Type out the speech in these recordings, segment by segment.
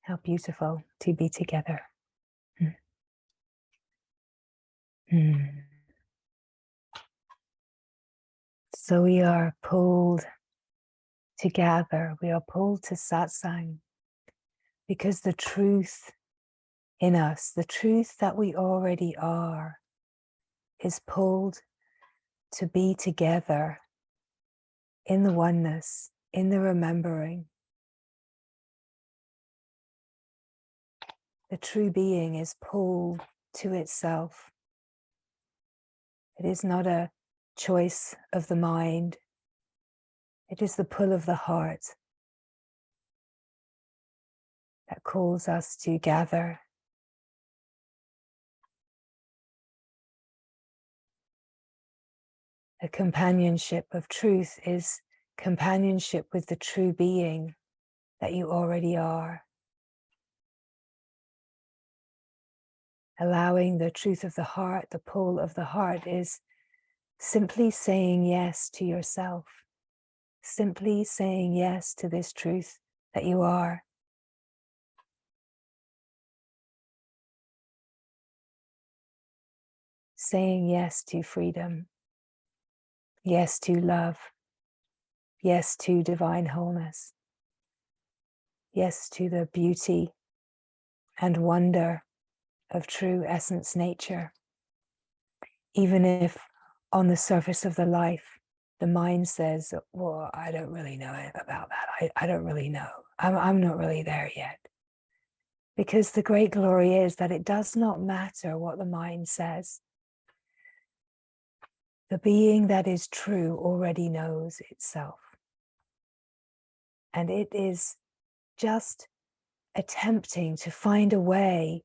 How beautiful to be together. So we are pulled together, we are pulled to Satsang because the truth in us, the truth that we already are, is pulled to be together in the oneness, in the remembering. The true being is pulled to itself. It is not a choice of the mind. It is the pull of the heart that calls us to gather. The companionship of truth is companionship with the true being that you already are. Allowing the truth of the heart, the pull of the heart, is simply saying yes to yourself. Simply saying yes to this truth that you are. Saying yes to freedom. Yes to love. Yes to divine wholeness. Yes to the beauty and wonder of true essence nature. Even if on the surface of the life, the mind says, well, I don't really know about that. I don't really know. I'm not really there yet. Because the great glory is that it does not matter what the mind says. The being that is true already knows itself. And it is just attempting to find a way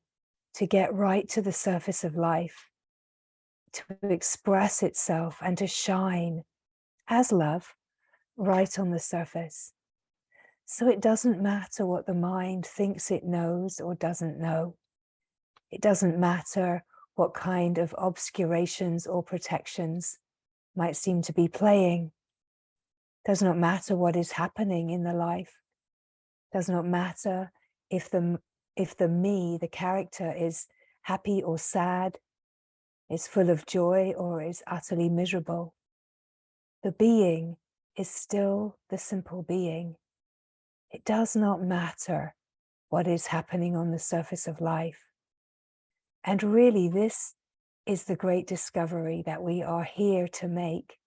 to get right to the surface of life, to express itself and to shine as love right on the surface. So it doesn't matter what the mind thinks it knows or doesn't know. It doesn't matter what kind of obscurations or protections might seem to be playing. Does not matter what is happening in the life. Does not matter if the me, the character, is happy or sad, is full of joy or is utterly miserable. The being is still the simple being. It does not matter what is happening on the surface of life. And really, this is the great discovery that we are here to make.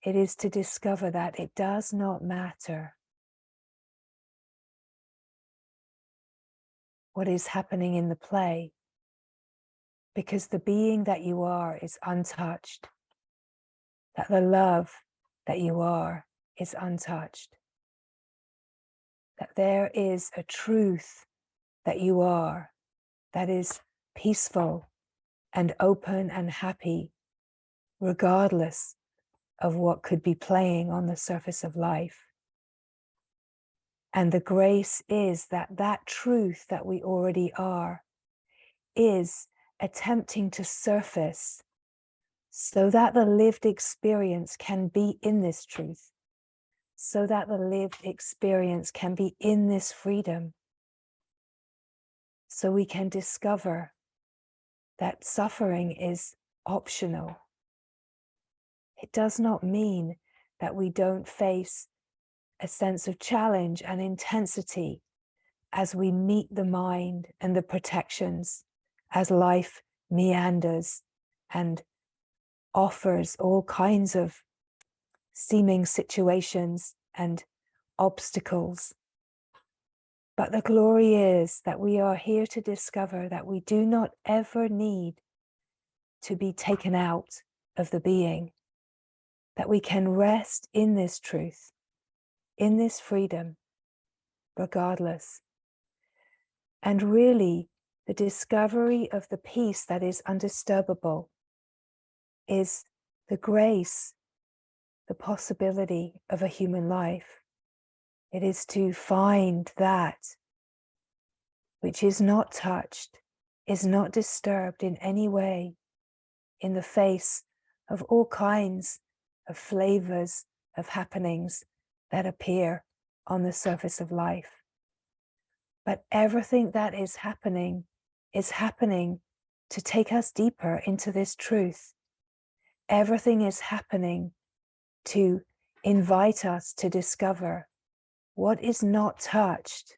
It is to discover that it does not matter what is happening in the play, because the being that you are is untouched, that the love that you are is untouched, that there is a truth that you are that is peaceful and open and happy, regardless of what could be playing on the surface of life. And the grace is that that truth that we already are is attempting to surface so that the lived experience can be in this truth, so that the lived experience can be in this freedom, so we can discover that suffering is optional. It does not mean that we don't face a sense of challenge and intensity as we meet the mind and the protections, as life meanders and offers all kinds of seeming situations and obstacles. But the glory is that we are here to discover that we do not ever need to be taken out of the being, that we can rest in this truth, in this freedom, regardless. And really, the discovery of the peace that is undisturbable is the grace, the possibility of a human life. It is to find that which is not touched, is not disturbed in any way in the face of all kinds of flavors of happenings that appear on the surface of life. But everything that is happening to take us deeper into this truth. Everything is happening to invite us to discover what is not touched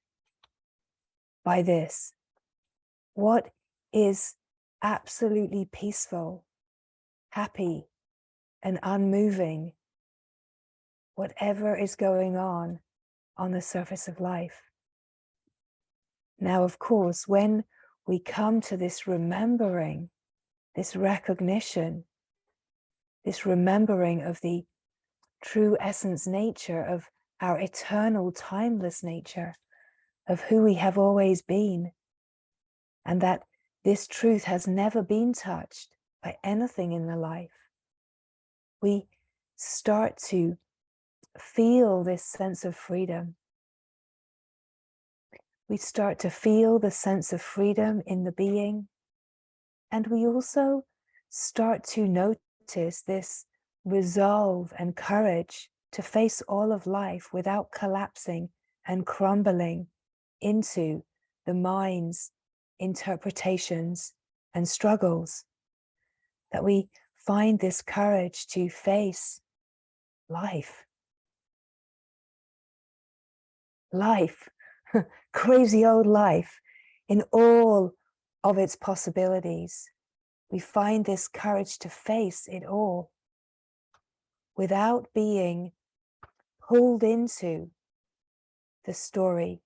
by this, what is absolutely peaceful, happy, and unmoving, whatever is going on the surface of life. Now, of course, when we come to this remembering, this recognition, this remembering of the true essence nature of our eternal, timeless nature, of who we have always been, and that this truth has never been touched by anything in the life, we start to feel this sense of freedom. We start to feel the sense of freedom in the being, and we also start to notice this resolve and courage to face all of life without collapsing and crumbling into the mind's interpretations and struggles. That we find this courage to face life. Life, crazy old life, in all of its possibilities. We find this courage to face it all without being pulled into the story,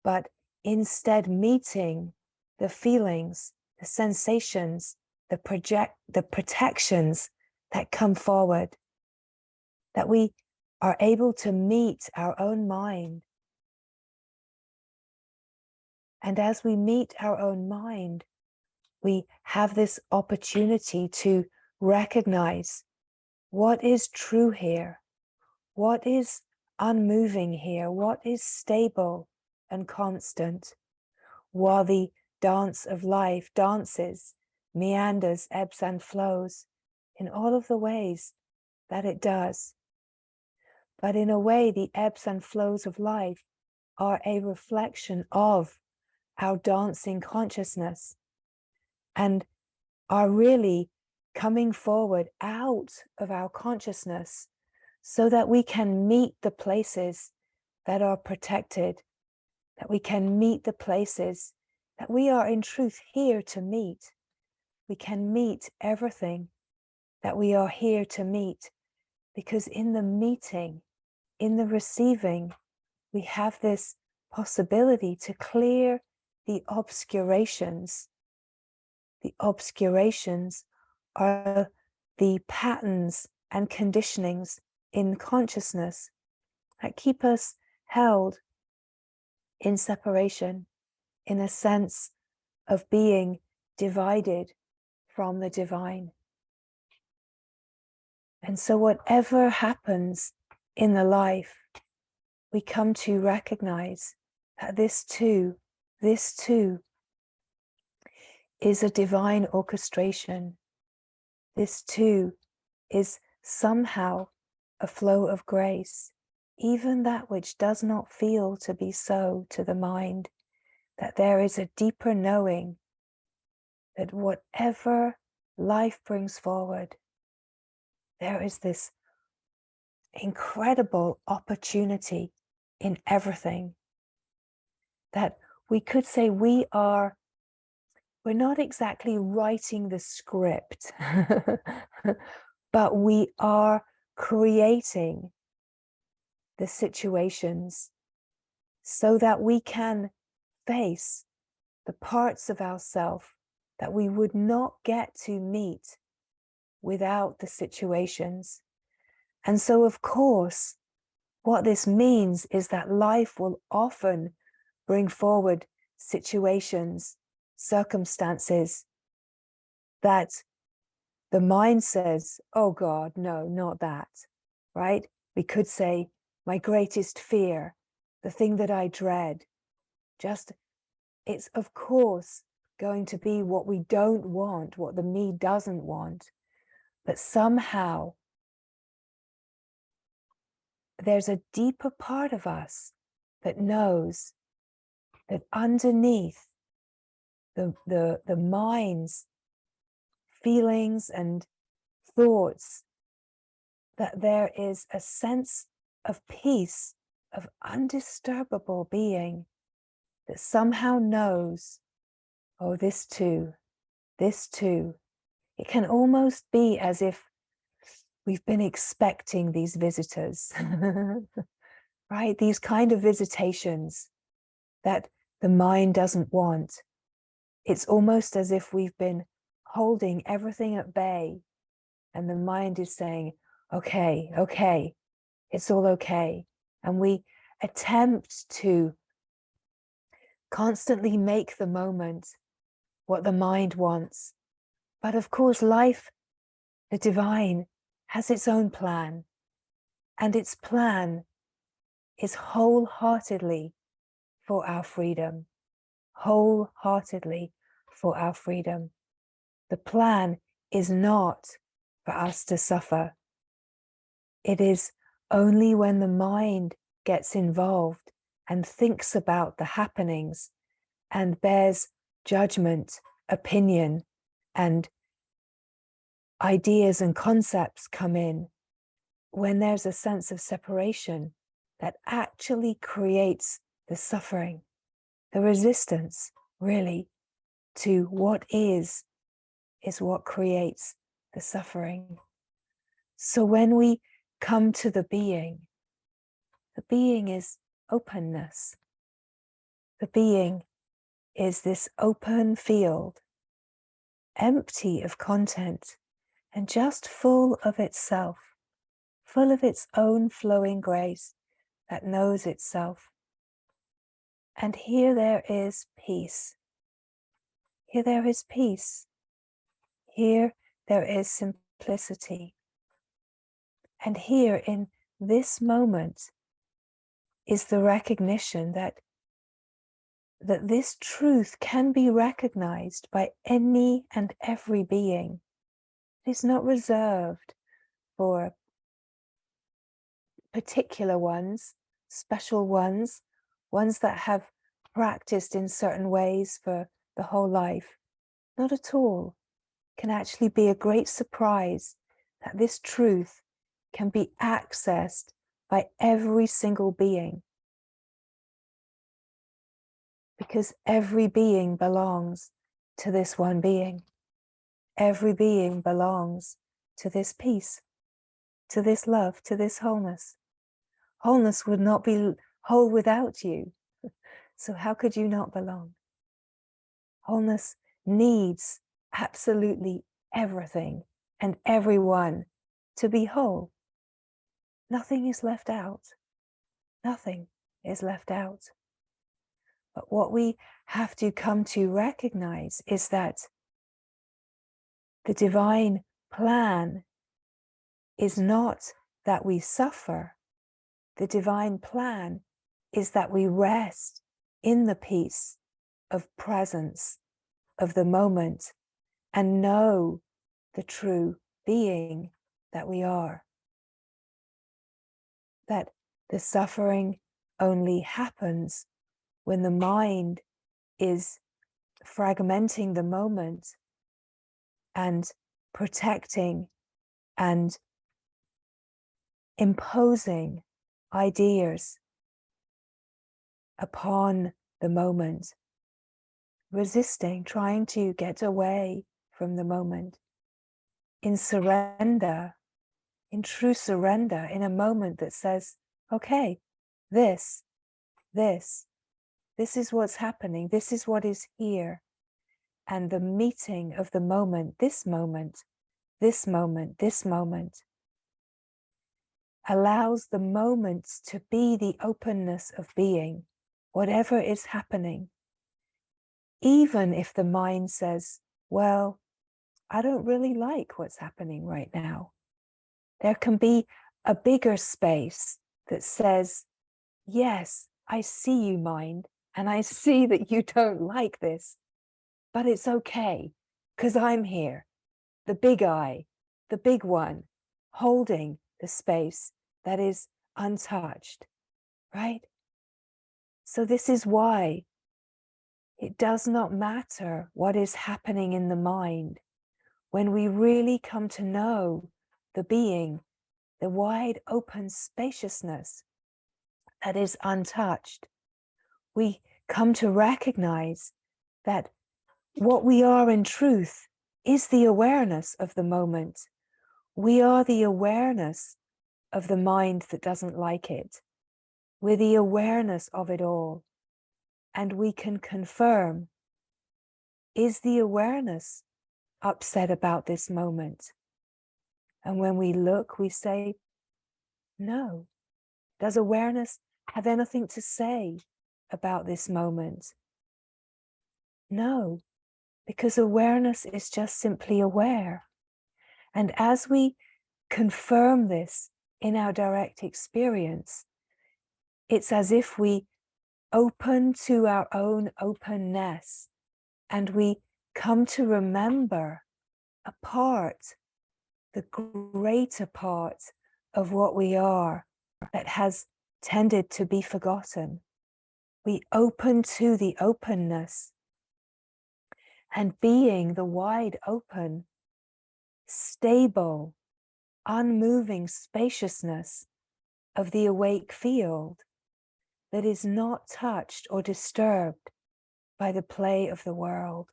but instead meeting the feelings, the sensations, the protections that come forward, that we are able to meet our own mind. And as we meet our own mind, we have this opportunity to recognize what is true here, what is unmoving here, what is stable and constant, while the dance of life dances, meanders, ebbs and flows in all of the ways that it does. But in a way, the ebbs and flows of life are a reflection of our dancing consciousness and are really coming forward out of our consciousness so that we can meet the places that are protected, that we can meet the places that we are in truth here to meet. We can meet everything that we are here to meet, because in the meeting, in the receiving, we have this possibility to clear the obscurations. The obscurations are the patterns and conditionings in consciousness that keep us held in separation, in a sense of being divided from the divine. And so whatever happens in the life, we come to recognize that this too is a divine orchestration. This too is somehow a flow of grace, even that which does not feel to be so to the mind, that there is a deeper knowing that whatever life brings forward, there is this incredible opportunity in everything, that we could say we're not exactly writing the script, but we are creating the situations so that we can face the parts of ourselves that we would not get to meet without the situations. And so, of course, what this means is that life will often bring forward situations, circumstances that the mind says, oh God, no, not that, right? We could say, my greatest fear, the thing that I dread, it's of course going to be what we don't want, what the me doesn't want. But somehow there's a deeper part of us that knows that underneath the mind's feelings and thoughts, that there is a sense of peace, of undisturbable being that somehow knows, oh, this too, this too. It can almost be as if we've been expecting these visitors, right? These kind of visitations that the mind doesn't want. It's almost as if we've been holding everything at bay, and the mind is saying, okay, okay, it's all okay. And we attempt to constantly make the moment what the mind wants. But of course, life, the divine, has its own plan. And its plan is wholeheartedly for our freedom. Wholeheartedly for our freedom. The plan is not for us to suffer. It is only when the mind gets involved and thinks about the happenings and bears judgment, opinion, and ideas and concepts come in, when there's a sense of separation that actually creates the suffering, the resistance, really, to what is what creates the suffering. So when we come to the being is openness. The being is this open field, empty of content and just full of itself, full of its own flowing grace that knows itself. And here there is peace. Here there is peace. Here there is simplicity. And here in this moment is the recognition that this truth can be recognized by any and every being. It is not reserved for particular ones, special ones, ones that have practiced in certain ways for the whole life. Not at all. It can actually be a great surprise that this truth can be accessed by every single being. Because every being belongs to this one being. Every being belongs to this peace, to this love, to this wholeness. Wholeness would not be whole without you. So how could you not belong? Wholeness needs absolutely everything and everyone to be whole. Nothing is left out. Nothing is left out. But what we have to come to recognize is that the divine plan is not that we suffer. The divine plan is that we rest in the peace of presence of the moment and know the true being that we are. That the suffering only happens when the mind is fragmenting the moment and protecting and imposing ideas upon the moment, resisting, trying to get away from the moment. In surrender, in true surrender, in a moment that says, okay, this is what's happening, this is what is here. And the meeting of the moment, this moment, this moment, this moment, allows the moment to be the openness of being, whatever is happening. Even if the mind says, well, I don't really like what's happening right now. There can be a bigger space that says, yes, I see you, mind, and I see that you don't like this, but it's okay, because I'm here, the big I, the big one, holding the space that is untouched, right? So this is why It does not matter what is happening in the mind. When we really come to know the being, the wide open spaciousness that is untouched, we come to recognize that what we are in truth is the awareness of the moment. We are the awareness of the mind that doesn't like it. We're the awareness of it all. And we can confirm, is the awareness upset about this moment? And when we look, we say, no. Does awareness have anything to say about this moment? No, because awareness is just simply aware. And as we confirm this in our direct experience, it's as if we open to our own openness and we come to remember a part, the greater part of what we are that has tended to be forgotten. We open to the openness, and being the wide open, stable, unmoving spaciousness of the awake field that is not touched or disturbed by the play of the world.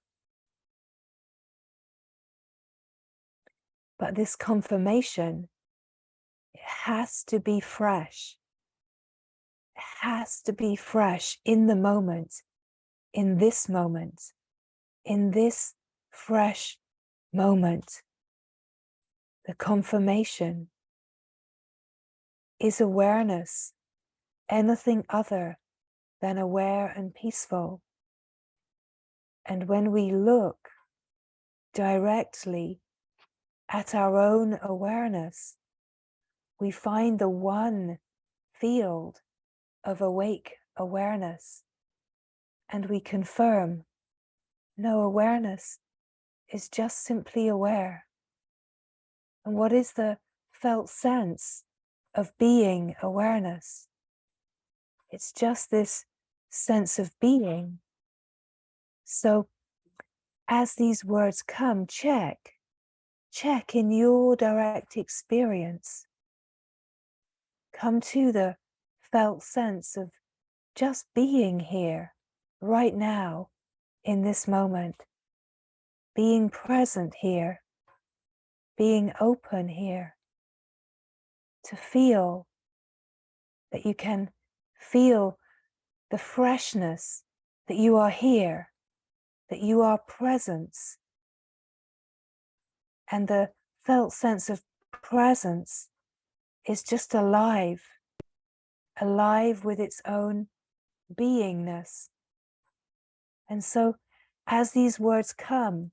But this confirmation, it has to be fresh. It has to be fresh in the moment, in this fresh moment. The confirmation is awareness, anything other than aware and peaceful. And when we look directly at our own awareness, we find the one field of awake awareness, and we confirm, no, awareness is just simply aware. And what is the felt sense of being awareness? It's just this sense of being. So as these words come, check in your direct experience. Come to the felt sense of just being here, right now, in this moment, being present here, being open here, to feel that you can feel the freshness, that you are here, that you are presence. And the felt sense of presence is just alive with its own beingness. And so as these words come,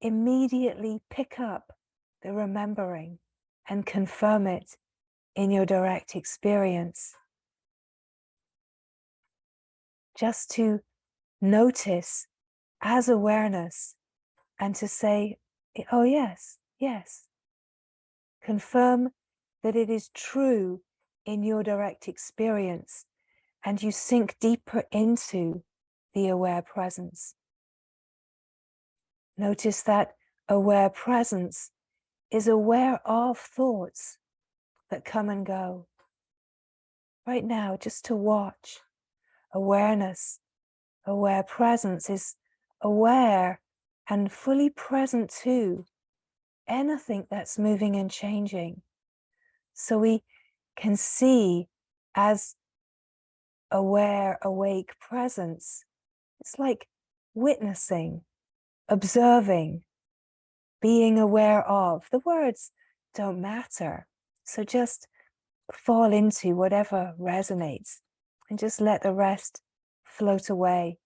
immediately pick up the remembering and confirm it in your direct experience. Just to notice as awareness and to say, oh yes, yes. Confirm that it is true in your direct experience, and you sink deeper into the aware presence. Notice that aware presence is aware of thoughts that come and go. Right now, just to watch. Awareness, aware presence is aware and fully present to anything that's moving and changing. So we can see as aware, awake presence, it's like witnessing, observing, being aware of. The words don't matter. So just fall into whatever resonates and just let the rest float away.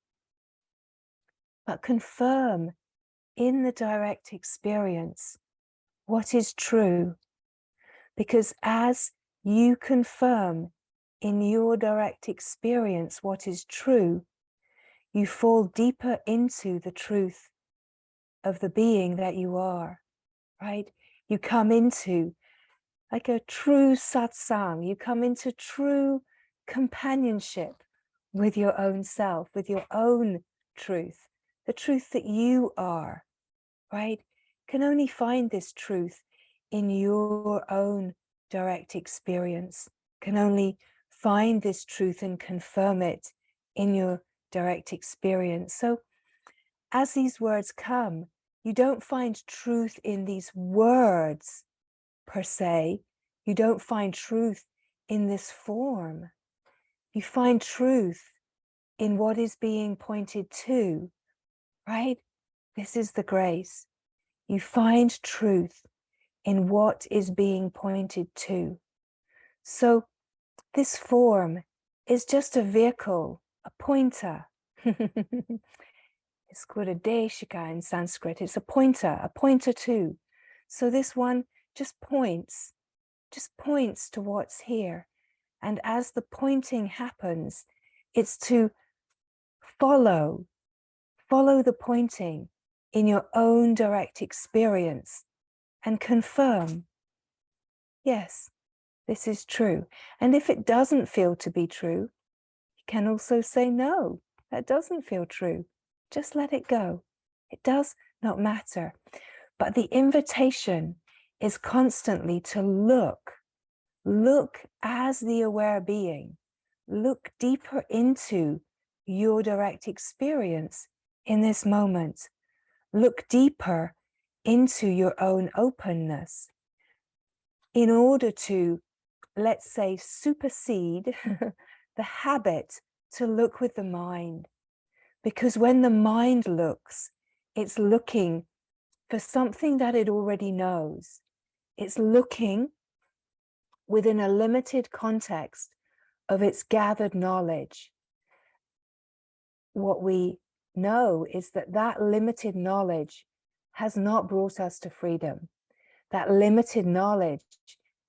But confirm in the direct experience what is true. Because as you confirm in your direct experience what is true, you fall deeper into the truth of the being that you are, right? You come into like a true satsang. You come into true companionship with your own self, with your own truth, the truth that you are, right? Can only find this truth in your own direct experience, can only find this truth and confirm it in your direct experience. So as these words come, you don't find truth in these words per se. You don't find truth in this form. You find truth in what is being pointed to, right? This is the grace. You find truth in what is being pointed to. So this form is just a vehicle, a pointer. It's called a deshika in Sanskrit. It's a pointer too. So this one just points to what's here. And as the pointing happens, it's to follow the pointing in your own direct experience and confirm, yes, this is true. And if it doesn't feel to be true, you can also say, no, that doesn't feel true. Just let it go. It does not matter. But the invitation is constantly to look as the aware being, look deeper into your direct experience in this moment. Look deeper into your own openness in order to, let's say, supersede the habit to look with the mind. Because when the mind looks, it's looking for something that it already knows. It's looking within a limited context of its gathered knowledge. What we know is that that limited knowledge has not brought us to freedom. That limited knowledge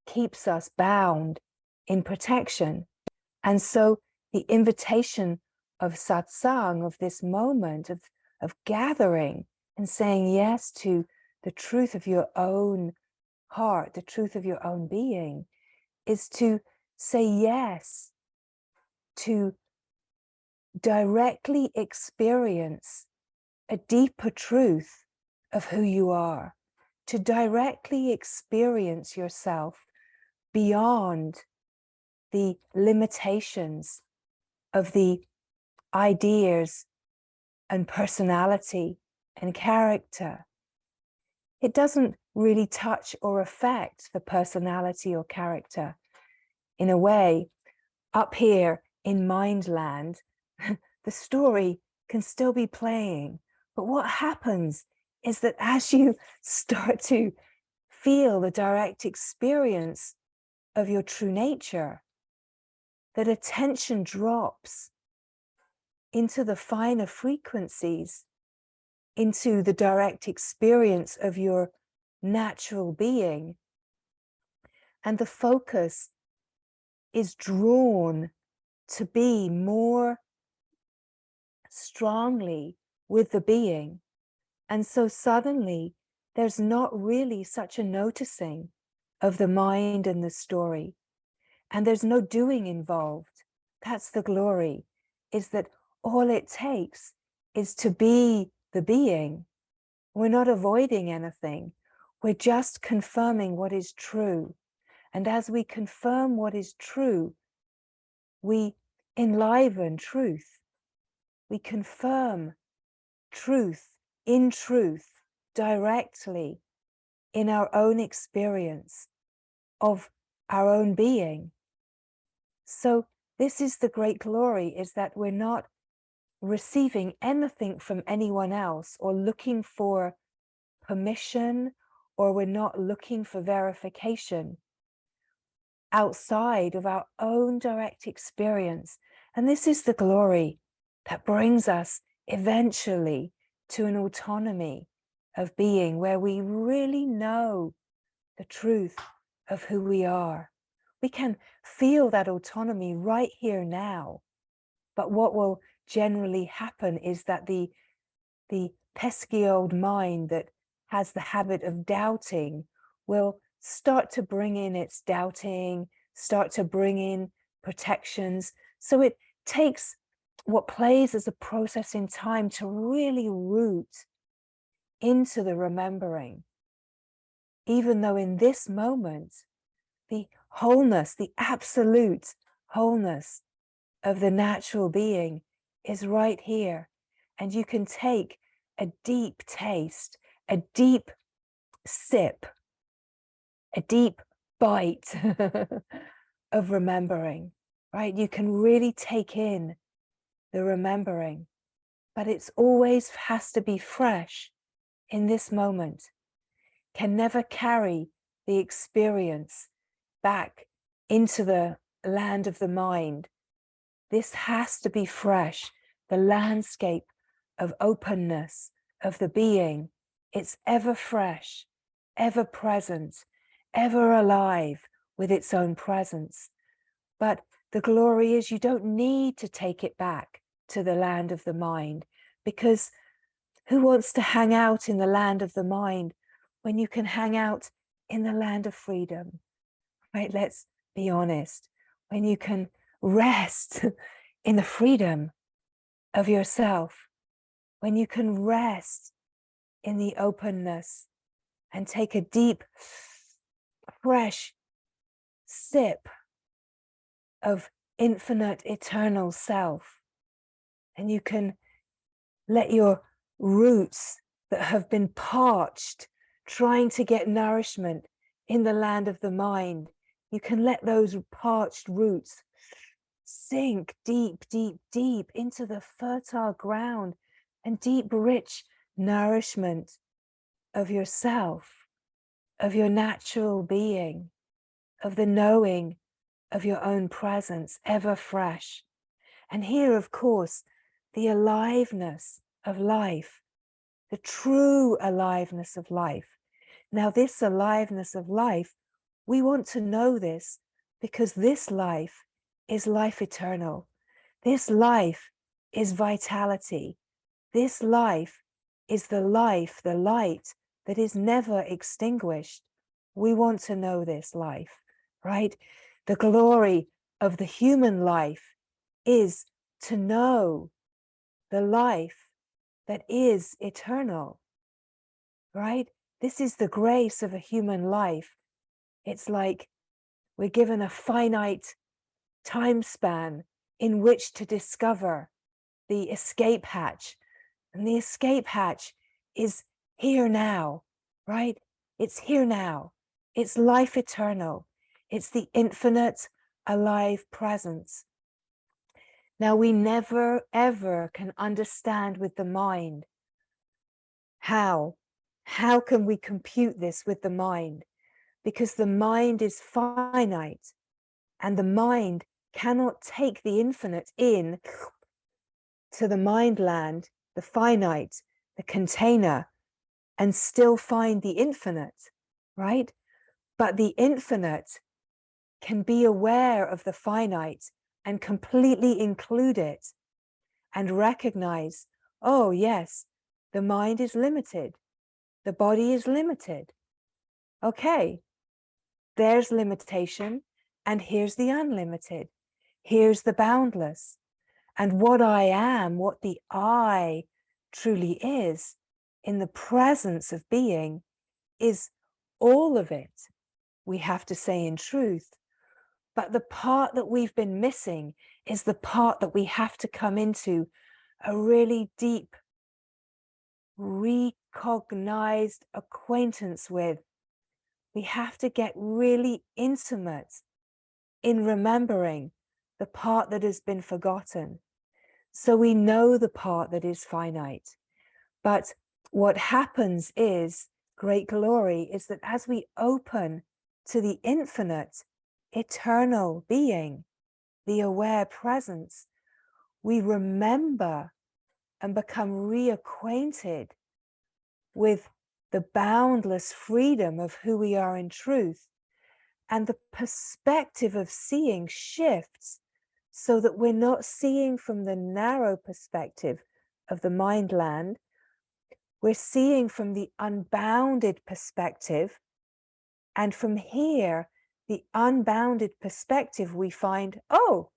keeps us bound in protection. And so the invitation of satsang, of this moment of gathering and saying yes to the truth of your own heart, the truth of your own being, is to say yes to directly experience a deeper truth of who you are, to directly experience yourself beyond the limitations of the ideas and personality and character. It doesn't really touch or affect the personality or character. In a way, up here in Mindland, the story can still be playing. But what happens is that as you start to feel the direct experience of your true nature, that attention drops into the finer frequencies, into the direct experience of your natural being. And the focus is drawn to be more strongly with the being. And so suddenly there's not really such a noticing of the mind and the story. And there's no doing involved. That's the glory, is that all it takes is to be the being. We're not avoiding anything. We're just confirming what is true. And as we confirm what is true, we enliven truth. We confirm truth in truth directly in our own experience of our own being. So this is the great glory, is that we're not receiving anything from anyone else or looking for permission, or we're not looking for verification outside of our own direct experience. And this is the glory that brings us eventually to an autonomy of being where we really know the truth of who we are. We can feel that autonomy right here now. But what will generally happen is that the pesky old mind that has the habit of doubting will start to bring in its doubting, start to bring in protections. So it takes what plays as a process in time to really root into the remembering, even though in this moment, the wholeness, the absolute wholeness of the natural being is right here. And you can take a deep taste, a deep sip, a deep bite of remembering, right? You can really take in the remembering, but it's always has to be fresh in this moment, can never carry the experience back into the land of the mind. This has to be fresh, the landscape of openness, of the being. It's ever fresh, ever present, ever alive with its own presence. But the glory is you don't need to take it back to the land of the mind, because who wants to hang out in the land of the mind when you can hang out in the land of freedom, right? Let's be honest. When you can rest in the freedom of yourself, when you can rest in the openness and take a deep, fresh sip of infinite, eternal self, and you can let your roots that have been parched, trying to get nourishment in the land of the mind, you can let those parched roots sink deep, deep, deep into the fertile ground and deep, rich nourishment of yourself, of your natural being, of the knowing of your own presence, ever fresh. And here, of course, the aliveness of life, the true aliveness of life. Now, this aliveness of life, we want to know this because this life is life eternal. This life is vitality. This life is the life, the light that is never extinguished. We want to know this life, right? The glory of the human life is to know the life that is eternal, right? This is the grace of a human life. It's like we're given a finite time span in which to discover the escape hatch. And the escape hatch is here now, right? It's here now. It's life eternal. It's the infinite, alive presence. Now, we never, ever can understand with the mind how can we compute this with the mind? Because the mind is finite and the mind cannot take the infinite in to the mind land, the finite, the container, and still find the infinite, right? But the infinite can be aware of the finite and completely include it and recognize, oh yes, the mind is limited. The body is limited. Okay, there's limitation, and here's the unlimited. Here's the boundless. And what I am, what the I truly is in the presence of being is all of it. We have to say in truth. But the part that we've been missing is the part that we have to come into a really deep, recognized acquaintance with. We have to get really intimate in remembering the part that has been forgotten. So we know the part that is finite. But what happens is, great glory, is that as we open to the infinite, eternal being, the aware presence, we remember and become reacquainted with the boundless freedom of who we are in truth. And the perspective of seeing shifts so that we're not seeing from the narrow perspective of the mind land. We're seeing from the unbounded perspective. And from here, the unbounded perspective, we find, oh,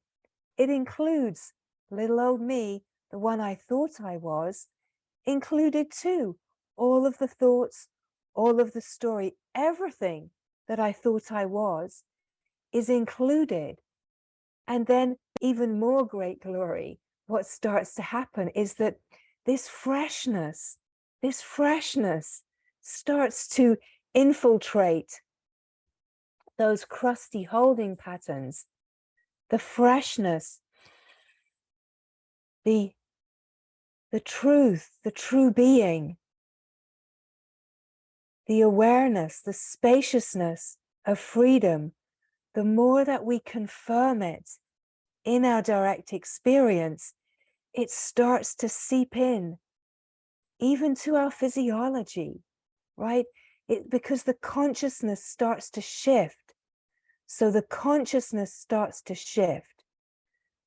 it includes little old me, the one I thought I was, included too all of the thoughts, all of the story, everything that I thought I was is included. And then even more great glory, what starts to happen is that this freshness starts to infiltrate those crusty holding patterns, the freshness, the truth, the true being, the awareness, the spaciousness of freedom. The more that we confirm it in our direct experience, it starts to seep in, even to our physiology, right? Because the consciousness starts to shift. So the consciousness starts to shift.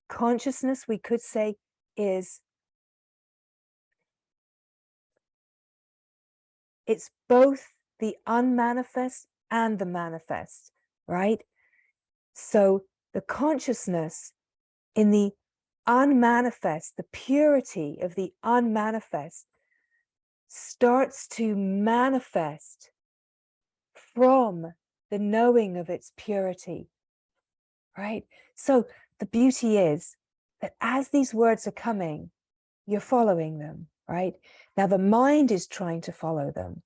Consciousness, we could say, is it's both the unmanifest and the manifest, right? So the consciousness in the unmanifest, the purity of the unmanifest, starts to manifest from the knowing of its purity, right? So the beauty is that as these words are coming, you're following them, right? Now the mind is trying to follow them,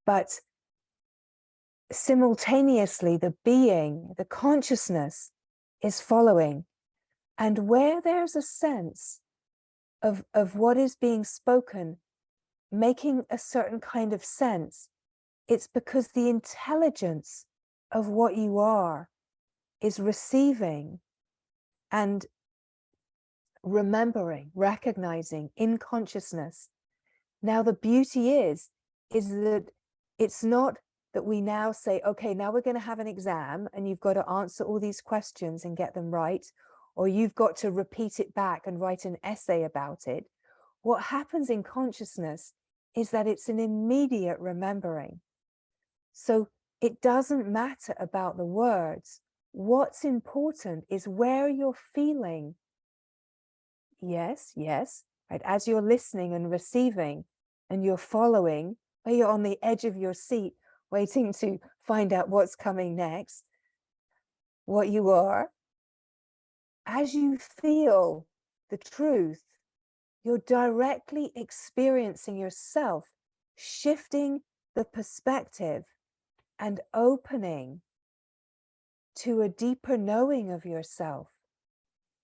but simultaneously the being, the consciousness is following. And where there's a sense of what is being spoken making a certain kind of sense, it's because the intelligence of what you are is receiving and remembering, recognizing in consciousness. Now the beauty is that it's not that we now say, okay, now we're going to have an exam and you've got to answer all these questions and get them right, or you've got to repeat it back and write an essay about it. What happens in consciousness is that it's an immediate remembering. So it doesn't matter about the words. What's important is where you're feeling. Yes, yes, right? As you're listening and receiving and you're following, or you're on the edge of your seat, waiting to find out what's coming next, what you are, as you feel the truth, you're directly experiencing yourself shifting the perspective and opening to a deeper knowing of yourself.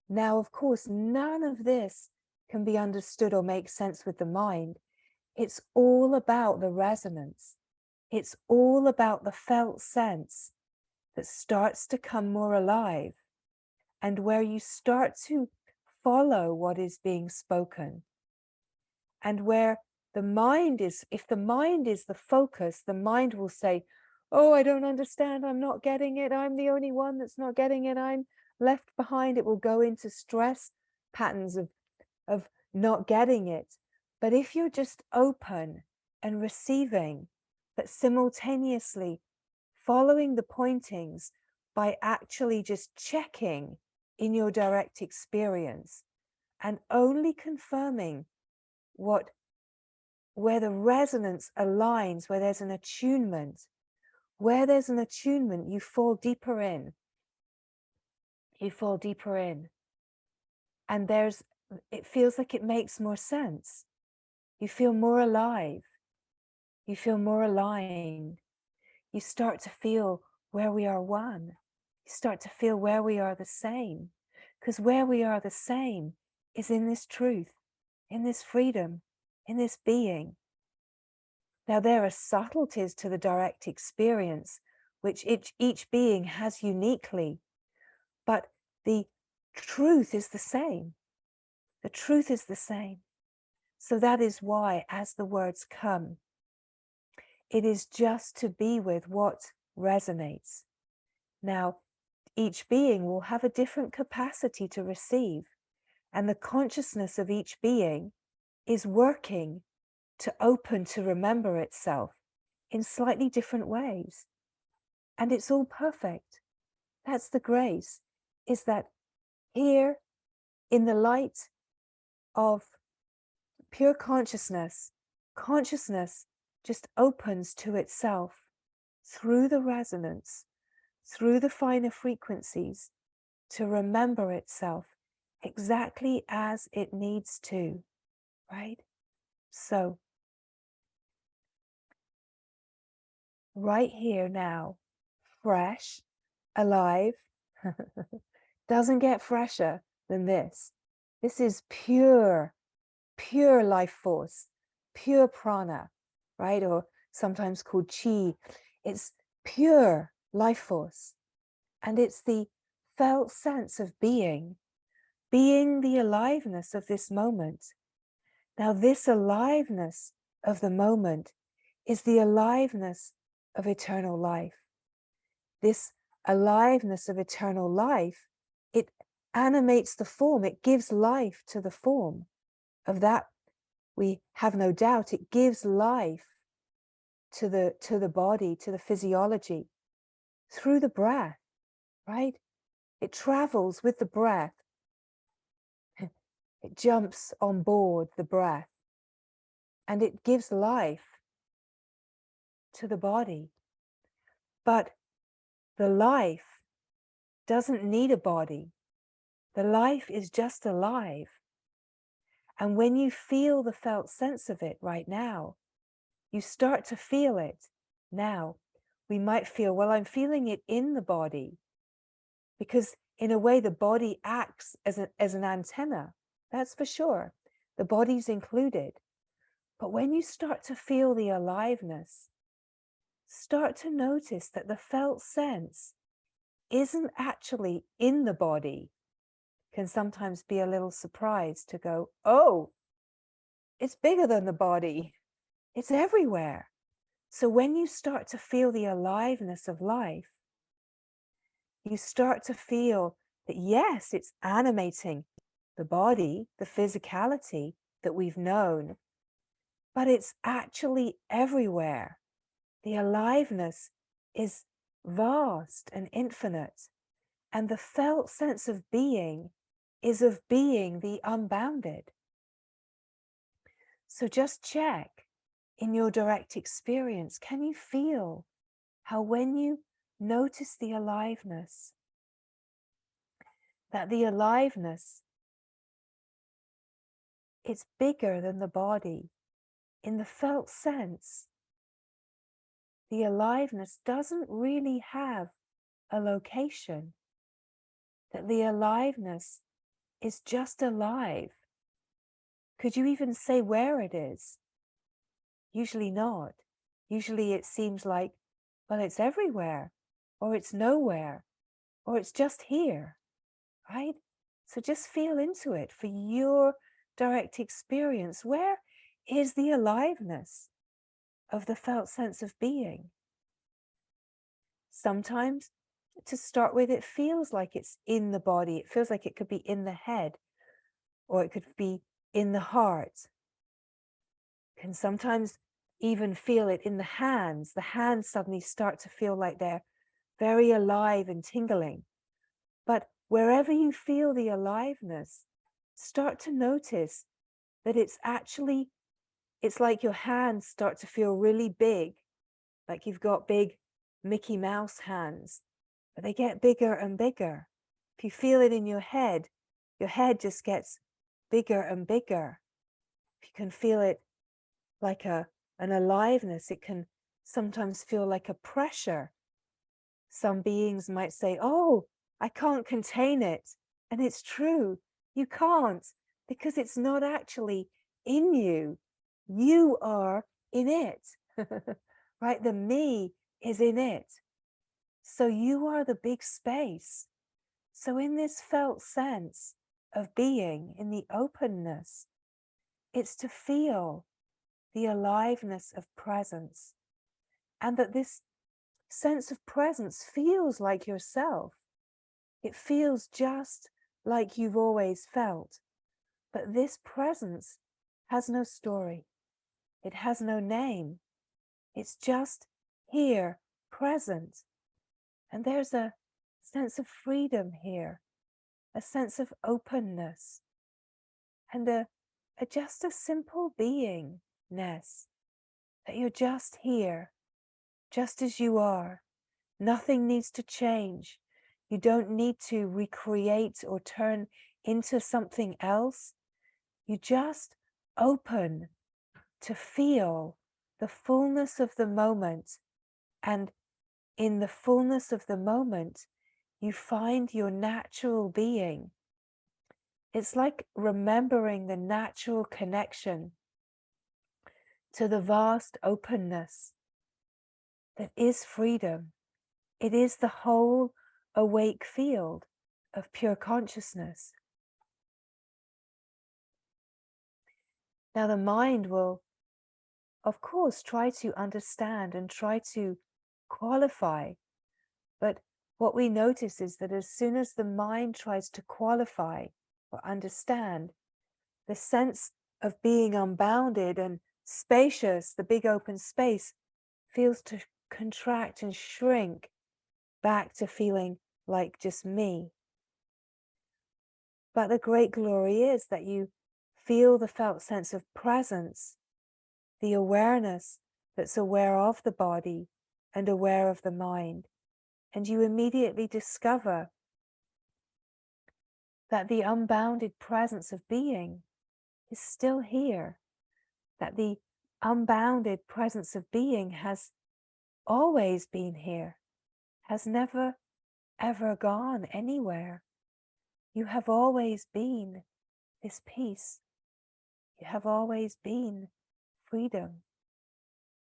Now, of course, none of this can be understood or make sense with the mind. It's all about the resonance. It's all about the felt sense that starts to come more alive, and where you start to follow what is being spoken. And where the mind is, if the mind is the focus, the mind will say, oh, I don't understand, I'm not getting it, I'm the only one that's not getting it, I'm left behind. It will go into stress patterns of not getting it. But if you're just open and receiving, but simultaneously following the pointings by actually just checking in your direct experience and only confirming where the resonance aligns, where there's an attunement. Where there's an attunement, you fall deeper in. You fall deeper in. And it feels like it makes more sense. You feel more alive. You feel more aligned. You start to feel where we are one. You start to feel where we are the same. Because where we are the same is in this truth, in this freedom, in this being. Now, there are subtleties to the direct experience, which each being has uniquely, but the truth is the same. The truth is the same. So that is why, as the words come, it is just to be with what resonates. Now, each being will have a different capacity to receive, and the consciousness of each being is working to open to remember itself in slightly different ways. And it's all perfect. That's the grace, is that here in the light of pure consciousness, consciousness just opens to itself through the resonance, through the finer frequencies, to remember itself exactly as it needs to, right? So, right here now, fresh, alive, doesn't get fresher than this. This is pure life force, pure prana, right? Or sometimes called chi. It's pure life force. And it's the felt sense of being the aliveness of this moment. Now, this aliveness of the moment is the aliveness of eternal life. This aliveness of eternal life, it animates the form, it gives life to the form. Of that, we have no doubt. It gives life to the body, to the physiology, through the breath, right? It travels with the breath. It jumps on board the breath, and it gives life to the body. But the life doesn't need a body. The life is just alive. And when you feel the felt sense of it right now, you start to feel it now. We might feel, well, I'm feeling it in the body, because in a way the body acts as an antenna. That's for sure. The body's included. But when you start to feel the aliveness, start to notice that the felt sense isn't actually in the body. Can sometimes be a little surprised to go, oh, it's bigger than the body. It's everywhere. So when you start to feel the aliveness of life, you start to feel that, yes, it's animating the body, the physicality that we've known, but it's actually everywhere. The aliveness is vast and infinite, and the felt sense of being is of being the unbounded. So just check in your direct experience, can you feel how when you notice the aliveness, that the aliveness, it's bigger than the body. In the felt sense, the aliveness doesn't really have a location, that the aliveness is just alive. Could you even say where it is? Usually not. Usually it seems like, well, it's everywhere, or it's nowhere, or it's just here, right? So just feel into it for your direct experience. Where is the aliveness of the felt sense of being? Sometimes, to start with, it feels like it's in the body. It feels like it could be in the head, or it could be in the heart. Can sometimes even feel it in the hands. The hands suddenly start to feel like they're very alive and tingling. But wherever you feel the aliveness, start to notice that it's like your hands start to feel really big, like you've got big Mickey Mouse hands, but they get bigger and bigger. If you feel it in your head just gets bigger and bigger. If you can feel it like an aliveness, it can sometimes feel like a pressure. Some beings might say, oh, I can't contain it. And it's true, you can't, because it's not actually in you. You are in it, right? The me is in it. So you are the big space. So in this felt sense of being, in the openness, it's to feel the aliveness of presence, and that this sense of presence feels like yourself. It feels just like you've always felt. But this presence has no story. It has no name. It's just here, present. And there's a sense of freedom here, a sense of openness, and just a simple beingness, that you're just here, just as you are. Nothing needs to change. You don't need to recreate or turn into something else. You just open to feel the fullness of the moment. And in the fullness of the moment, you find your natural being. It's like remembering the natural connection to the vast openness that is freedom. It is the whole awake field of pure consciousness. Now, the mind will, of course, try to understand and try to qualify. But what we notice is that as soon as the mind tries to qualify or understand, the sense of being unbounded and spacious, the big open space, feels to contract and shrink back to feeling like just me. But the great glory is that you feel the felt sense of presence, the awareness that's aware of the body and aware of the mind. And you immediately discover that the unbounded presence of being is still here, that the unbounded presence of being has always been here, has never ever gone anywhere. You have always been this peace. You have always been freedom.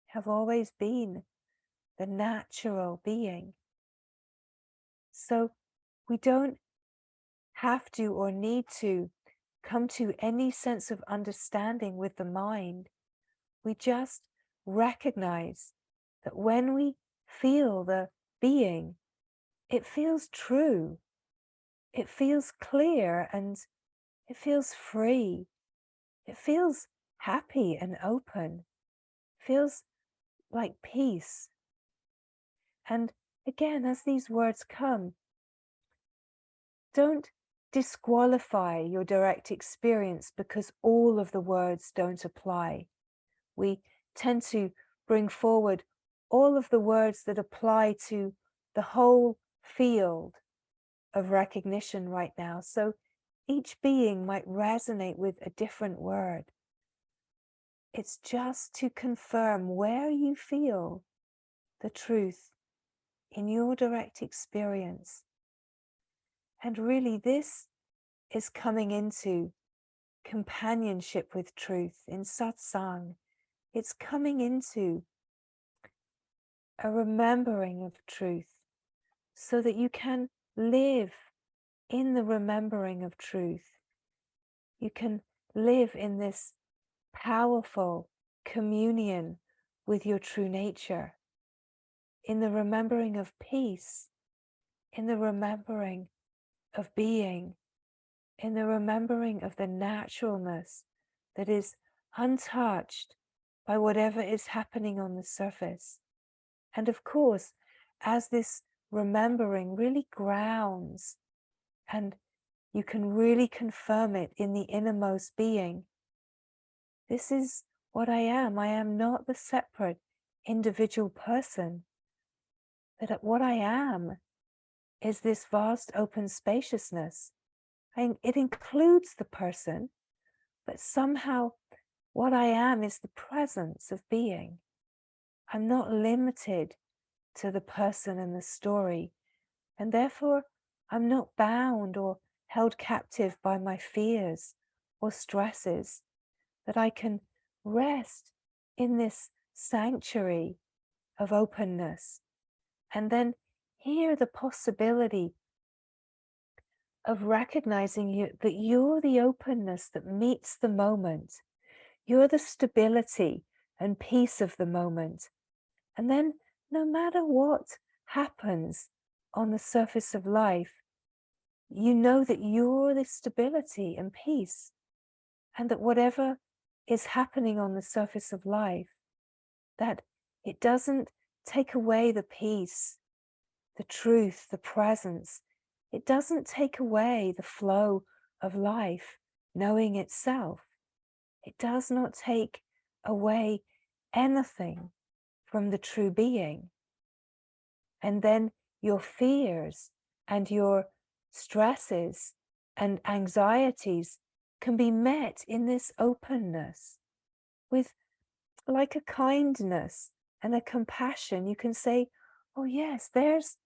You have always been the natural being. So we don't have to or need to come to any sense of understanding with the mind. We just recognize that when we feel the being, it feels true, it feels clear, and it feels free. It feels happy and open. It feels like peace. And again, as these words come, don't disqualify your direct experience because all of the words don't apply. We tend to bring forward all of the words that apply to the whole field of recognition right now. So each being might resonate with a different word. It's just to confirm where you feel the truth in your direct experience. And really, this is coming into companionship with truth in satsang. It's coming into a remembering of truth so that you can live in the remembering of truth. You can live in this powerful communion with your true nature, in the remembering of peace, in the remembering of being, in the remembering of the naturalness that is untouched by whatever is happening on the surface. And of course, as this remembering really grounds and you can really confirm it in the innermost being, this is what I am. I am not the separate individual person. That what I am is this vast open spaciousness. It includes the person, but somehow what I am is the presence of being. I'm not limited to the person and the story, and therefore I'm not bound or held captive by my fears or stresses, that I can rest in this sanctuary of openness and then hear the possibility of recognizing that you're the openness that meets the moment. You're the stability and peace of the moment. And then no matter what happens on the surface of life, you know that you're the stability and peace, and that whatever is happening on the surface of life, that it doesn't take away the peace, the truth, the presence. It doesn't take away the flow of life, knowing itself. It does not take away anything from the true being. And then your fears and your stresses and anxieties can be met in this openness with like a kindness and a compassion. You can say, oh yes, there's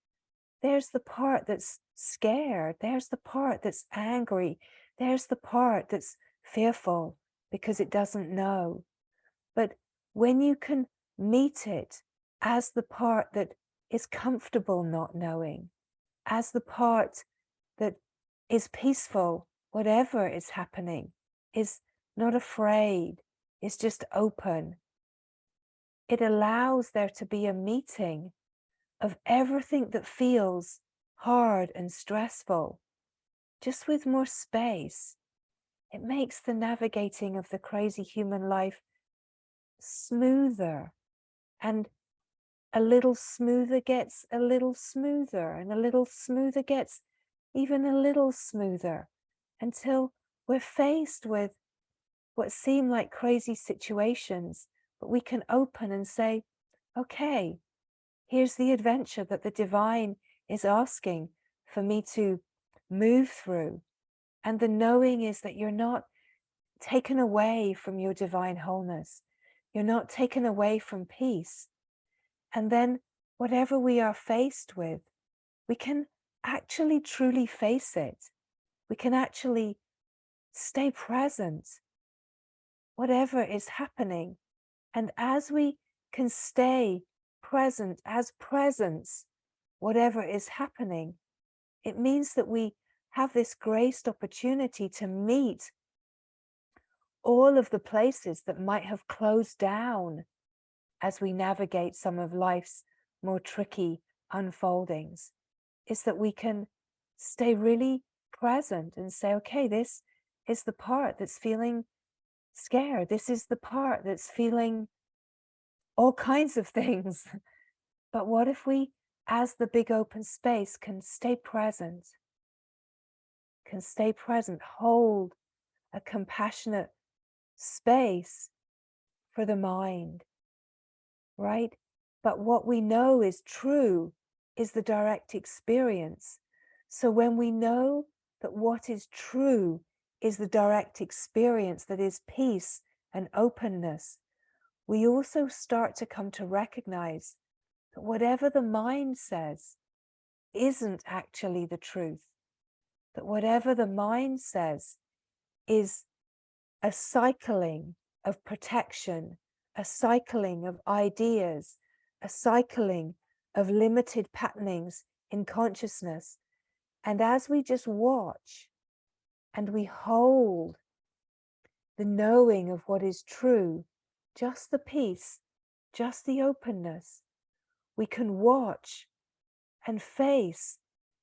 the part that's scared. There's the part that's angry. There's the part that's fearful because it doesn't know. But when you can meet it as the part that is comfortable not knowing, as the part that is peaceful, whatever is happening, is not afraid, is just open, it allows there to be a meeting of everything that feels hard and stressful, just with more space. It makes the navigating of the crazy human life smoother, and a little smoother gets a little smoother, and a little smoother gets even a little smoother, until we're faced with what seem like crazy situations, but we can open and say, okay, here's the adventure that the divine is asking for me to move through. And the knowing is that you're not taken away from your divine wholeness. You're not taken away from peace. And then whatever we are faced with, we can actually truly face it. We can actually stay present, whatever is happening. And as we can stay present as presence, whatever is happening, it means that we have this graced opportunity to meet all of the places that might have closed down as we navigate some of life's more tricky unfoldings, is that we can stay really present and say, okay, this is the part that's feeling scared. This is the part that's feeling all kinds of things. But what if we, as the big open space, can stay present, hold a compassionate space for the mind, right? But what we know is true is the direct experience. So when we know that what is true is the direct experience, that is peace and openness, we also start to come to recognize that whatever the mind says isn't actually the truth. That whatever the mind says is a cycling of protection, a cycling of ideas, a cycling of limited patternings in consciousness. And as we just watch and we hold the knowing of what is true, just the peace, just the openness, we can watch and face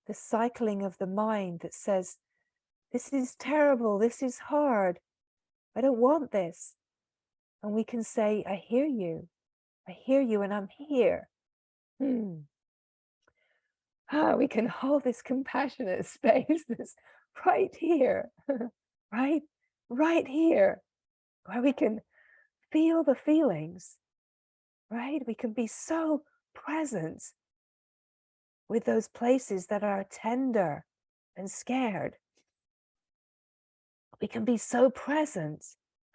the cycling of the mind that says, this is terrible, this is hard, I don't want this. And we can say, I hear you, and I'm here. We can hold this compassionate space that's right here, right here, where we can feel the feelings, right? We can be so present with those places that are tender and scared. We can be so present.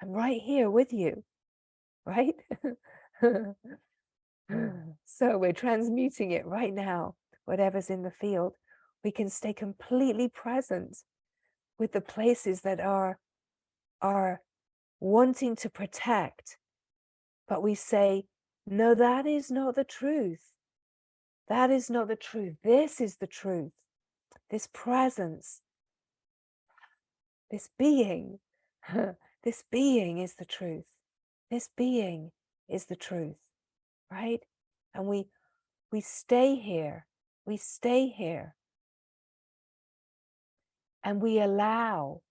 I'm right here with you, right? So we're transmuting it right now, whatever's in the field. We can stay completely present with the places that are wanting to protect, but we say, no, that is not the truth. That is not the truth. This is the truth. This presence, this being, this being is the truth. This being is the truth, right? And we stay here. We stay here. And we allow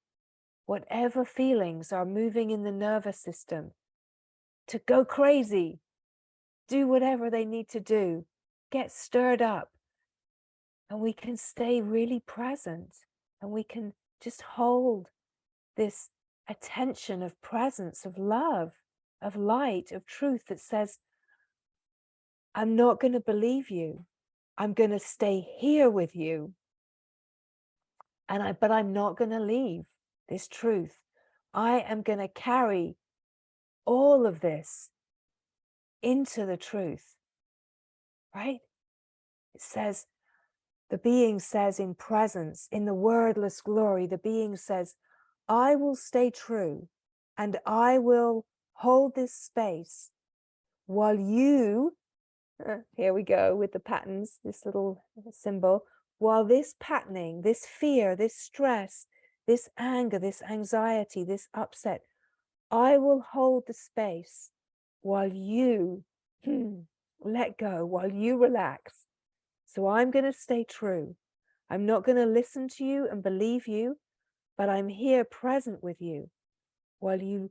whatever feelings are moving in the nervous system to go crazy, do whatever they need to do, get stirred up, and we can stay really present, and we can just hold this attention of presence, of love, of light, of truth that says, I'm not going to believe you. I'm going to stay here with you. But I'm not going to leave this truth. I am going to carry all of this into the truth, right? It says, the being says in presence, in the wordless glory, the being says, I will stay true and I will hold this space while you, here we go with the patterns, this little symbol, while this patterning, this fear, this stress, this anger, this anxiety, this upset, I will hold the space while you let go, while you relax. So I'm going to stay true. I'm not going to listen to you and believe you, but I'm here present with you while you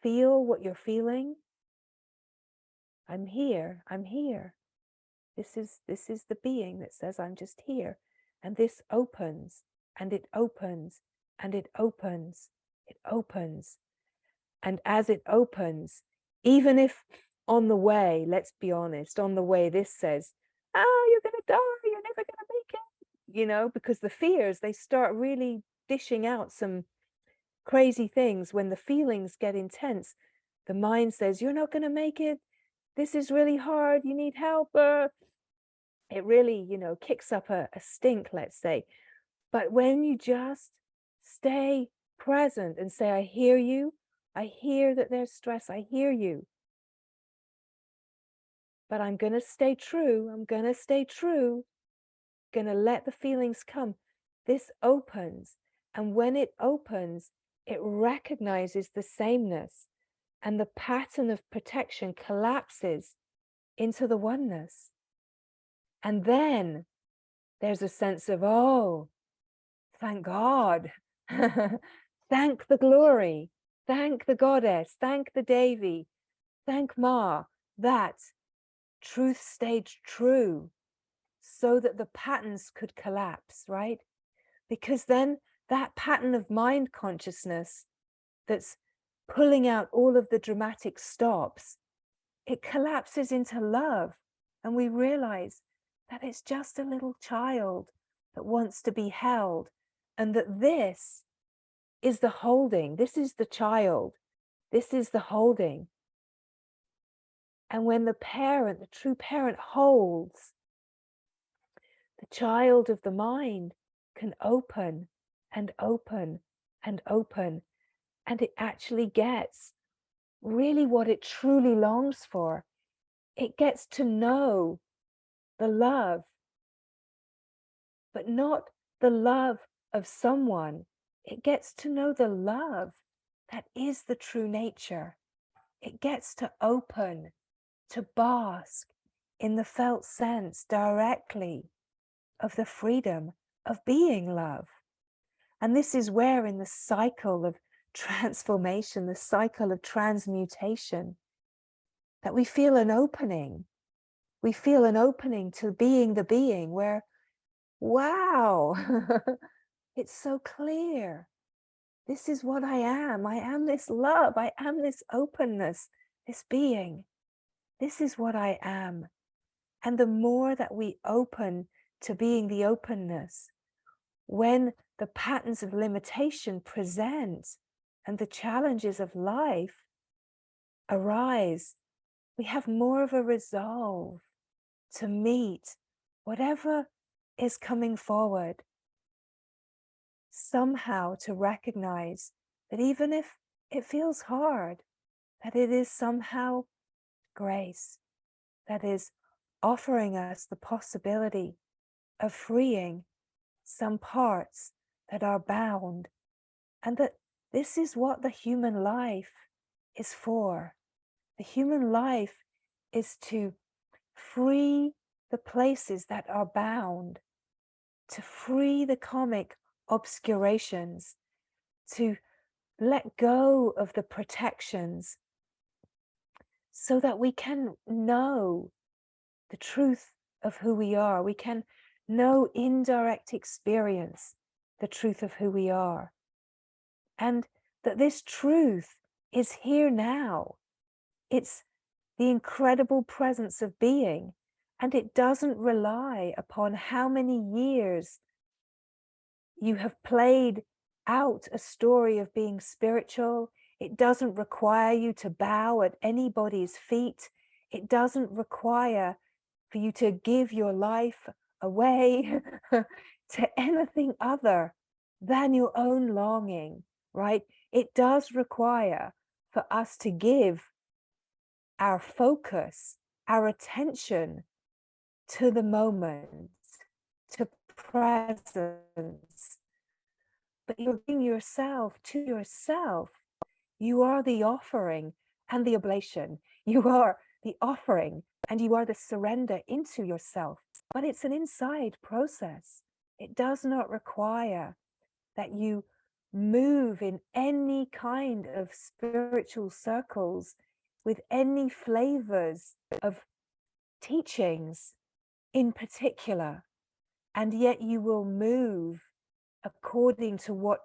feel what you're feeling. I'm here. I'm here. This is the being that says I'm just here. And this opens and it opens and it opens. It opens. And as it opens, even if on the way, let's be honest, on the way this says, oh, you're going to die, you're never going to make it, you know, because the fears, they start really dishing out some crazy things. When the feelings get intense, the mind says, you're not going to make it. This is really hard. You need help. It really, you know, kicks up a stink, let's say. But when you just stay present and say, I hear you. I hear that there's stress. I hear you. But I'm going to stay true. I'm going to stay true. Going to let the feelings come. This opens. And when it opens, it recognizes the sameness. And the pattern of protection collapses into the oneness. And then there's a sense of, oh, thank God. Thank the glory. Thank the goddess. Thank the Devi. Thank Ma. That truth stayed true so that the patterns could collapse, right? Because then that pattern of mind consciousness that's pulling out all of the dramatic stops, it collapses into love. And we realize that it's just a little child that wants to be held, and that this is the holding. This is the child. This is the holding. And when the parent, the true parent, holds, the child of the mind can open and open and open. And it actually gets really what it truly longs for. It gets to know the love, but not the love of someone. It gets to know the love that is the true nature. It gets to open, to bask in the felt sense directly of the freedom of being love. And this is where, in the cycle of transformation, the cycle of transmutation, that we feel an opening. We feel an opening to being the being where, wow, it's so clear. This is what I am. I am this love. I am this openness, this being. This is what I am. And the more that we open to being the openness, when the patterns of limitation present and the challenges of life arise, we have more of a resolve to meet whatever is coming forward. Somehow to recognize that even if it feels hard, that it is somehow grace that is offering us the possibility of freeing some parts that are bound, and that this is what the human life is for. The human life is to free the places that are bound, to free the karmic obscurations, to let go of the protections, so that we can know the truth of who we are. We can know in direct experience the truth of who we are. And that this truth is here now. It's the incredible presence of being. And it doesn't rely upon how many years you have played out a story of being spiritual. It doesn't require you to bow at anybody's feet. It doesn't require for you to give your life away to anything other than your own longing, right? It does require for us to give our focus, our attention to the moment, to presence. But you're giving yourself to yourself. You are the offering and the oblation. You are the offering and you are the surrender into yourself. But it's an inside process. It does not require that you move in any kind of spiritual circles with any flavors of teachings in particular. And yet you will move according to what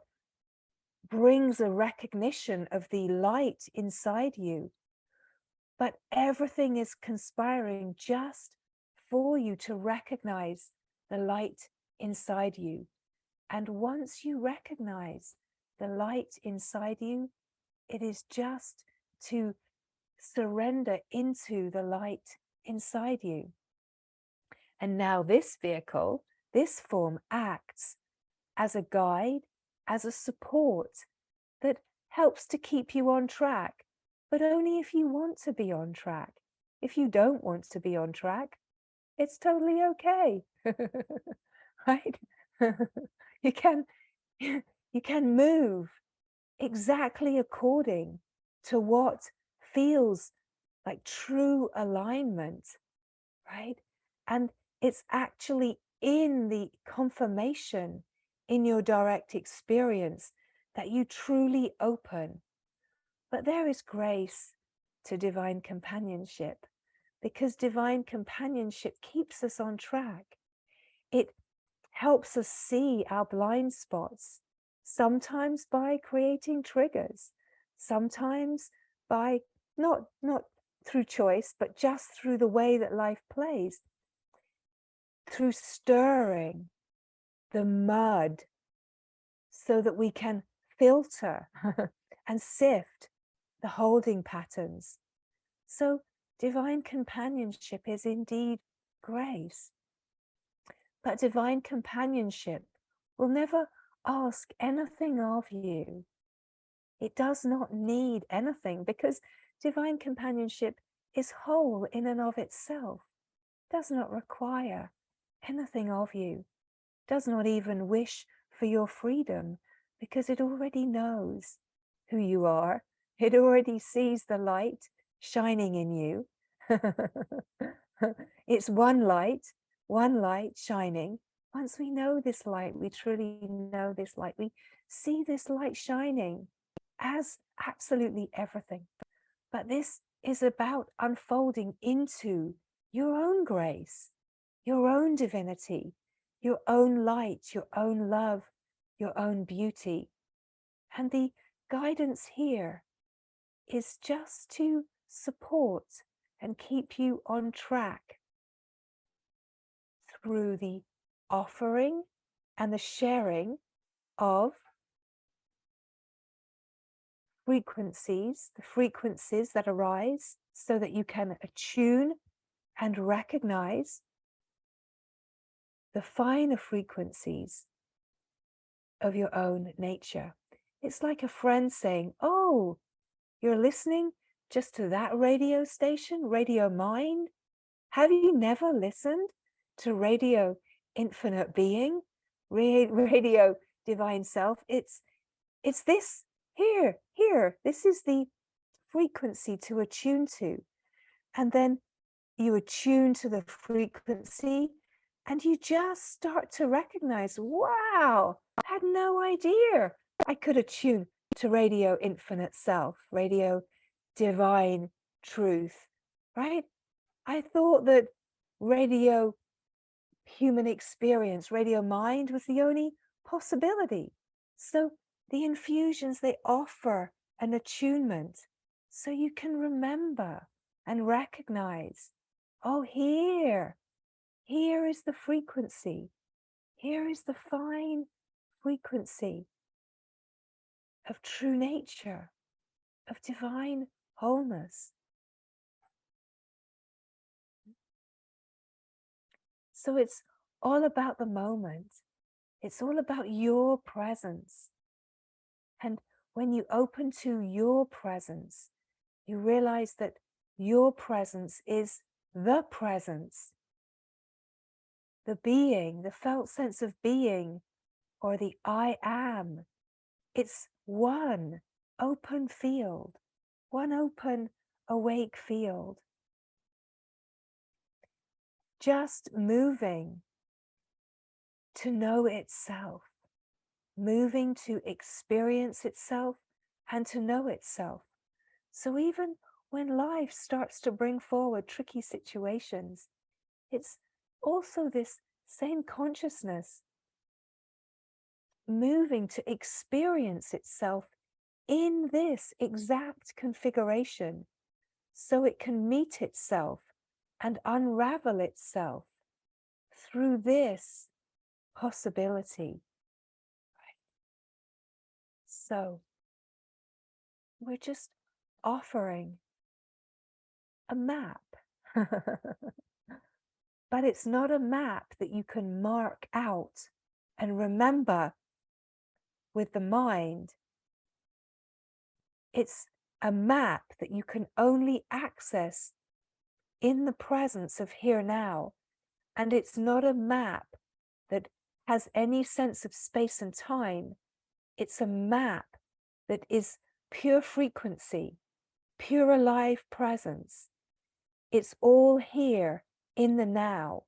brings a recognition of the light inside you. But everything is conspiring just for you to recognize the light inside you. And once you recognize the light inside you, it is just to surrender into the light inside you. And now this vehicle, this form, acts as a guide, as a support that helps to keep you on track, but only if you want to be on track. If you don't want to be on track, it's totally okay, right? you can move exactly according to what feels like true alignment, right? And it's actually in the confirmation in your direct experience that you truly open. But there is grace to divine companionship, because divine companionship keeps us on track. It helps us see our blind spots, sometimes by creating triggers, sometimes by not through choice, but just through the way that life plays, through stirring the mud so that we can filter and sift the holding patterns. So divine companionship is indeed grace. But divine companionship will never ask anything of you. It does not need anything, because divine companionship is whole in and of itself. It does not require anything of you. It does not even wish for your freedom, because it already knows who you are. It already sees the light shining in you. It's one light shining. Once we know this light, we truly know this light, we see this light shining as absolutely everything. But this is about unfolding into your own grace, your own divinity, your own light, your own love, your own beauty. And the guidance here is just to support and keep you on track through the offering and the sharing of frequencies, the frequencies that arise, so that you can attune and recognize the finer frequencies of your own nature. It's like a friend saying, oh, you're listening just to that radio station, Radio Mind? Have you never listened to Radio Infinite Being, Radio Divine Self? It's this here, this is the frequency to attune to. And then you attune to the frequency and you just start to recognize, wow, I had no idea I could attune to Radio Infinite Self, Radio Divine Truth, right? I thought that Radio human experience. Radio mind was the only possibility. So the infusions, they offer an attunement so you can remember and recognize, oh, here is the frequency. Here is the fine frequency of true nature, of divine wholeness. So it's all about the moment. It's all about your presence. And when you open to your presence, you realize that your presence is the presence, the being, the felt sense of being, or the I am. It's one open field, one open, awake field. Just moving to know itself, moving to experience itself and to know itself. So even when life starts to bring forward tricky situations, it's also this same consciousness moving to experience itself in this exact configuration so it can meet itself and unravel itself through this possibility. So we're just offering a map. But it's not a map that you can mark out and remember with the mind. It's a map that you can only access in the presence of here now. And it's not a map that has any sense of space and time. It's a map that is pure frequency, pure alive presence. It's all here in the now.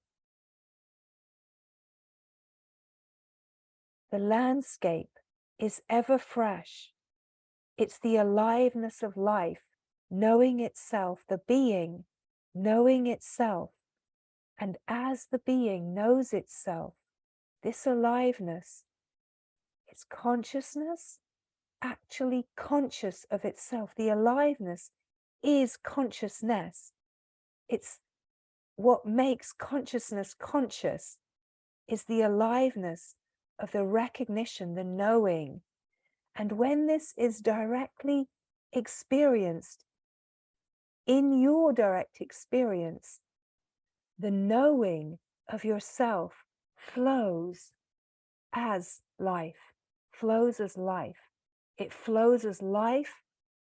The landscape is ever fresh. It's the aliveness of life, knowing itself, the being, knowing itself. And as the being knows itself, this aliveness, its consciousness, actually conscious of itself. The aliveness is consciousness. It's what makes consciousness conscious is the aliveness of the recognition, the knowing. And when this is directly experienced, in your direct experience, the knowing of yourself flows as life, flows as life. It flows as life,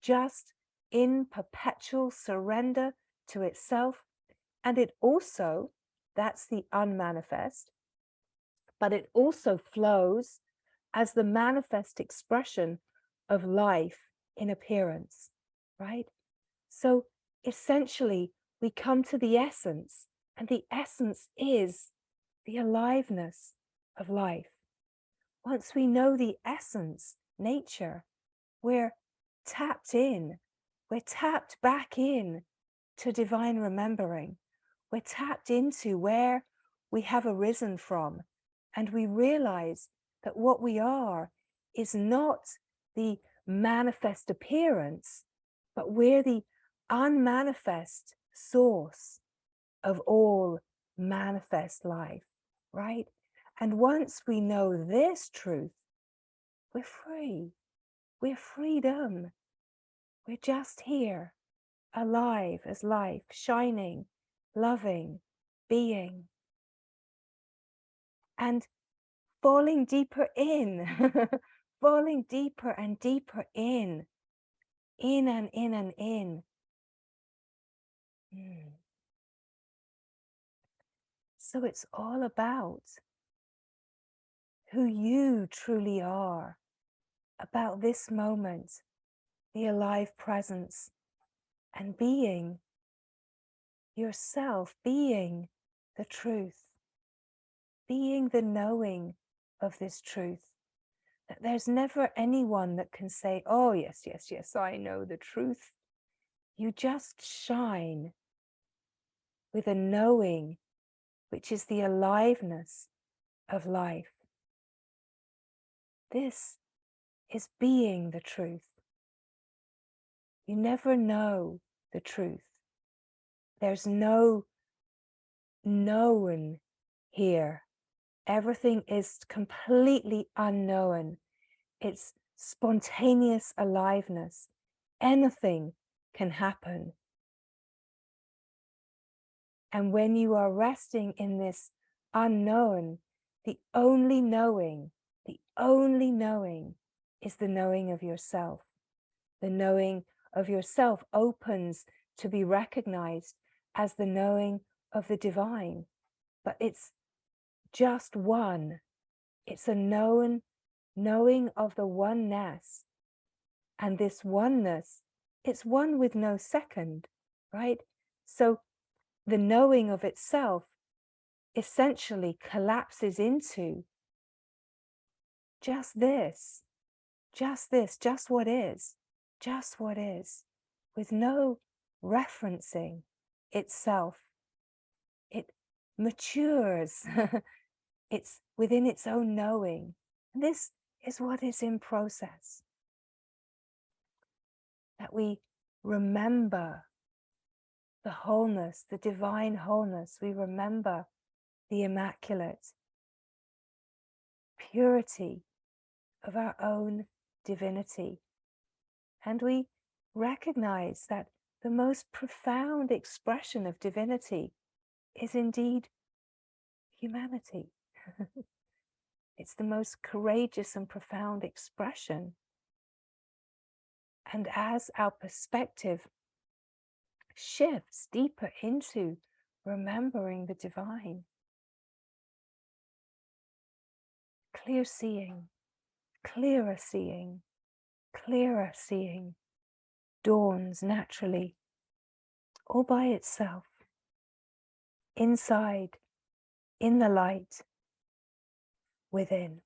just in perpetual surrender to itself. And it also, that's the unmanifest, but it also flows as the manifest expression of life in appearance, right? So essentially, we come to the essence, and the essence is the aliveness of life. Once we know the essence, nature, we're tapped in, we're tapped back in to divine remembering. We're tapped into where we have arisen from, and we realize that what we are is not the manifest appearance, but we're the unmanifest source of all manifest life, right? And once we know this truth, we're free. We're freedom. We're just here, alive as life, shining, loving, being. And falling deeper in, falling deeper and deeper in and in and in. So it's all about who you truly are, about this moment, the alive presence, and being yourself, being the truth, being the knowing of this truth. That there's never anyone that can say, oh, yes, yes, yes, I know the truth. You just shine with a knowing which is the aliveness of life. This is being the truth. You never know the truth. There's no known here. Everything is completely unknown. It's spontaneous aliveness. Anything can happen. And when you are resting in this unknown, the only knowing is the knowing of yourself. The knowing of yourself opens to be recognized as the knowing of the divine. But it's just one. It's a knowing of the oneness. And this oneness, it's one with no second, right? So the knowing of itself essentially collapses into just this, just what is, with no referencing itself. It matures. It's within its own knowing. And this is what is in process. That we remember the wholeness, the divine wholeness. We remember the immaculate purity of our own divinity. And we recognize that the most profound expression of divinity is indeed humanity. It's the most courageous and profound expression. And as our perspective shifts deeper into remembering the divine, clearer seeing dawns naturally, all by itself, inside, in the light, within.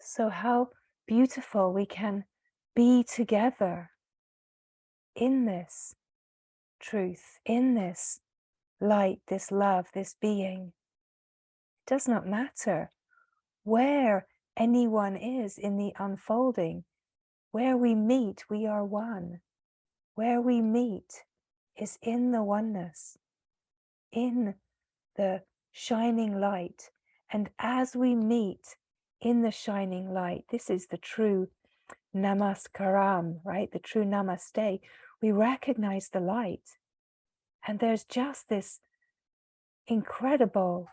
So how beautiful we can be together in this truth, in this light, this love, this being. It does not matter where anyone is in the unfolding. Where we meet, we are one. Where we meet is in the oneness, in the shining light. And as we meet in the shining light, this is the true namaskaram, right? The true namaste. We recognize the light. And there's just this incredible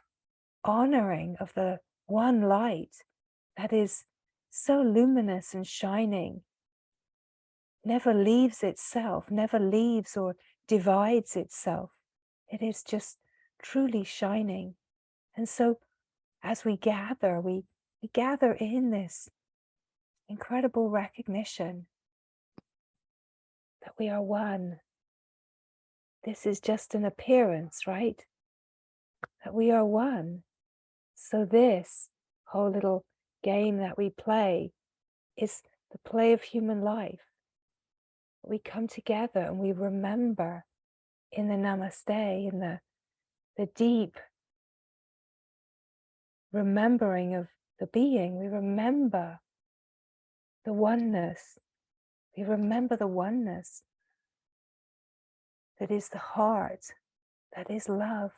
honoring of the one light that is so luminous and shining, never leaves itself, never leaves or divides itself. It is just truly shining. And so as we gather in this incredible recognition that we are one. This is just an appearance, right? That we are one. So this whole little game that we play is the play of human life. We come together and we remember in the namaste, in the deep remembering of the being. We remember the oneness. We remember the oneness that is the heart, that is love.